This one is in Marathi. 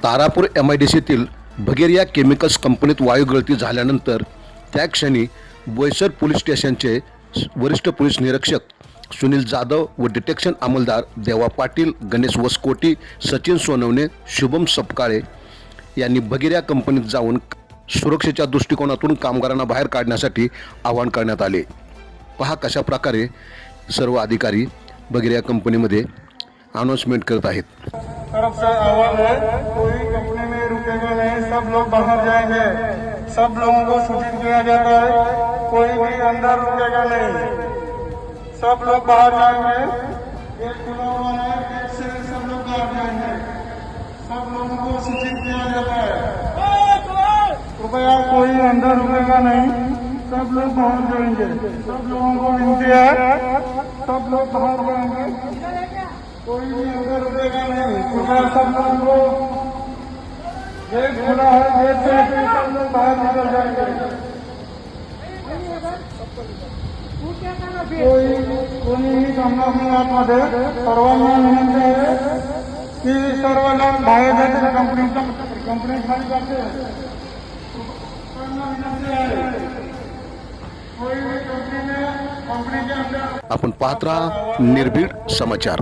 तारापूर MIDCतील भगीरिया केमिकल्स कंपनीत वायू गळती झाल्यानंतर त्या क्षणी बोईसर पोलीस स्टेशनचे वरिष्ठ पोलीस निरीक्षक सुनील जाधव व डिटेक्शन अंमलदार देवा पाटील, गणेश वसकोटी, सचिन सोनवणे, शुभम सपकाळे यांनी भगीरिया कंपनीत जाऊन सुरक्षेच्या दृष्टिकोनातून कामगारांना बाहेर काढण्यासाठी आवाहन करण्यात आले। पहा कशा प्रकारे सर्व अधिकारी भगीरिया कंपनीमध्ये अनाउंसमेंट करत आहेत। तरफ से आह्वान है, कोई कंपनी में रुकेगा नहीं, सब लोग बाहर जाएंगे। सब लोगों को सूचित किया जाता है, कोई भी अंदर रुकेगा नहीं, सब लोग बाहर जाएंगे। गेट खुला हुआ है, गेट से सब लोग बाहर जाएंगे। सब लोगों को सूचित किया जाता है, कृपया कोई अंदर रुकेगा नहीं, सब लोग बाहर जाएंगे। सब लोगों को विनती है, सब लोग बाहर जाएंगे, कोई भी अंदर रुकेगा नहीं। कृपया सब लोगों को, गेट खुला है, गेट से सब लोग बाहर निकल जाएंगे। कोणीही थांबणार नाही आतमध्ये। सर्वांना विनंती आहे की सर्व लोक बाहेर जाते, कंपनी खाली जाते। सर्वांना विनंती आहे, कोई भी कंपनी के अंदर। आपण पाहत राहा निर्भीड समाचार।